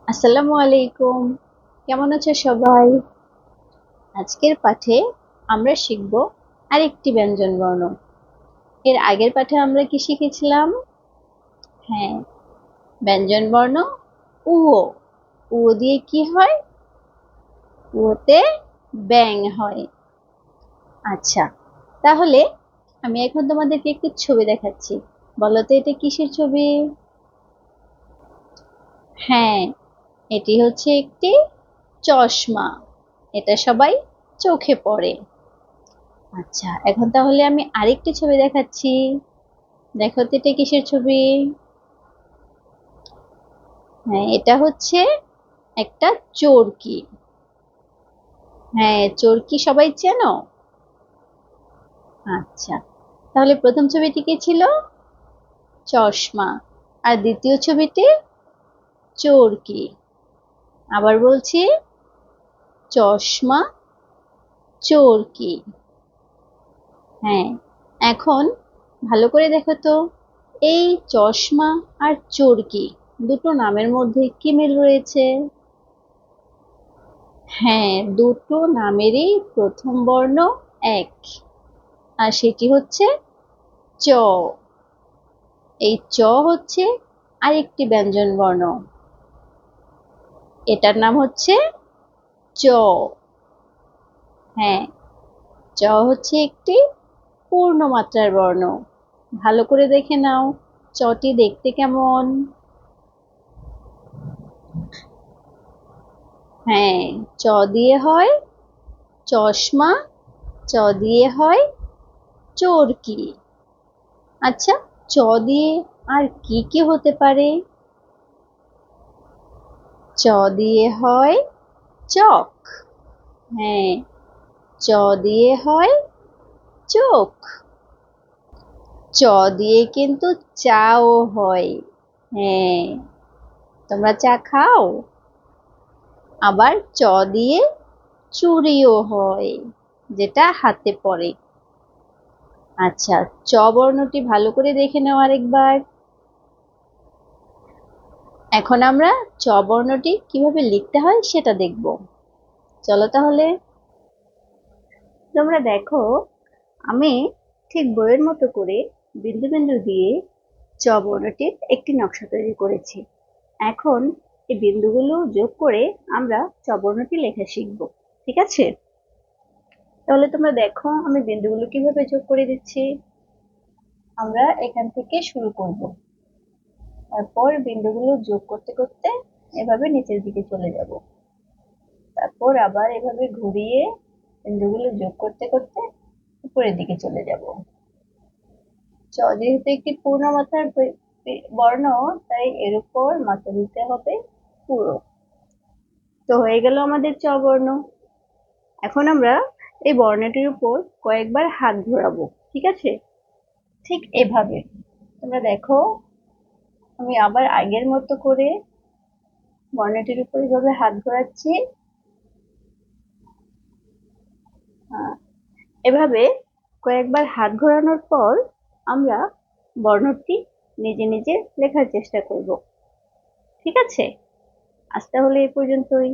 আসসালামু আলাইকুম। কেমন আছো সবাই? আজকের পাঠে আমরা শিখব আরেকটি ব্যঞ্জন বর্ণ। এর আগের পাঠে আমরা কি শিখেছিলাম? হ্যাঁ, ব্যঞ্জন বর্ণ উ। উ দিয়ে কি হয়? উতে ব্যাং হয়। আচ্ছা, তাহলে আমি এখন তোমাদেরকে একটি ছবি দেখাচ্ছি। বলো তো এটা কিসের ছবি? হ্যাঁ, এটি হচ্ছে একটি চশমা। এটা সবাই চোখে পড়ে। আচ্ছা, এখন তাহলে আমি আরেকটি ছবি দেখাচ্ছি। দেখো তো এটা কিসের ছবি? হ্যাঁ, এটা হচ্ছে একটা চরকি। হ্যাঁ, চরকি সবাই চেনো? আচ্ছা, তাহলে প্রথম ছবিটি কি ছিল? চশমা। আর দ্বিতীয় ছবিটি চরকি। আবার বলছি, চশমা, চরকি। হ্যাঁ, এখন ভালো করে দেখো তো, এই চশমা আর চরকি দুটো নামের মধ্যে কি মিল রয়েছে? হ্যাঁ, দুটো নামেরই প্রথম বর্ণ এক, আর সেটি হচ্ছে চ। এই চ হচ্ছে আরেকটি ব্যঞ্জন বর্ণ, এটার নাম হচ্ছে চ। হ্যাঁ, চ হচ্ছে একটি পূর্ণমাত্রার বর্ণ। ভালো করে দেখে নাও, চটি দেখতে কেমন? হ্যাঁ, চ দিয়ে হয় চশমা, চ দিয়ে হয় চরকি। আচ্ছা, চ দিয়ে আর কি কি হতে পারে? চ দিয়ে হয় চক। হ্যাঁ, চ দিয়ে হয় চোখ। চ দিয়ে কিন্তু চাও হয়। হ্যাঁ, তোমরা চা খাও? আবার চ দিয়ে চুড়িও হয়, যেটা হাতে পড়ে। আচ্ছা, চ বর্ণটি ভালো করে দেখে নাও আরেকবার। এখন আমরা চ বর্ণটি কিভাবে লিখতে হয় সেটা দেখব। চলো তাহলে। তোমরা দেখো, আমি ঠিক বইয়ের মতো করে বিন্দু বিন্দু দিয়ে চ বর্ণটির একটি নকশা তৈরি করেছি। এখন এই বিন্দুগুলো যোগ করে আমরা চ বর্ণটি লেখা শিখব। ঠিক আছে? তাহলে তোমরা দেখো আমি বিন্দুগুলো কিভাবে যোগ করে দিচ্ছি। আমরা এখান থেকে শুরু করব, তারপর বিন্দুগুলো যোগ করতে করতে এভাবে নিচের দিকে চলে যাব, তারপর আবার এভাবে ঘুরিয়ে বিন্দুগুলো যোগ করতে করতে উপরের দিকে চলে যাব। চ যেহেতু একটি পূর্ণ মাত্রার বর্ণ, তাই এর উপর মাত্রা দিতে হবে পুরো। তো হয়ে গেল আমাদের চ বর্ণ। এখন আমরা এই বর্ণটির উপর কয়েকবার হাত ঘোরাবো। ঠিক আছে? ঠিক এভাবে তোমরা দেখো, আমি আবার আগের মতো করে বর্ণটির উপর এভাবে হাত ঘোরাচ্ছি। এভাবে কয়েকবার হাত ঘোরানোর পর আমরা বর্ণটি নিজে নিজে লেখার চেষ্টা করব। ঠিক আছে? আজ তাহলে এই পর্যন্তই।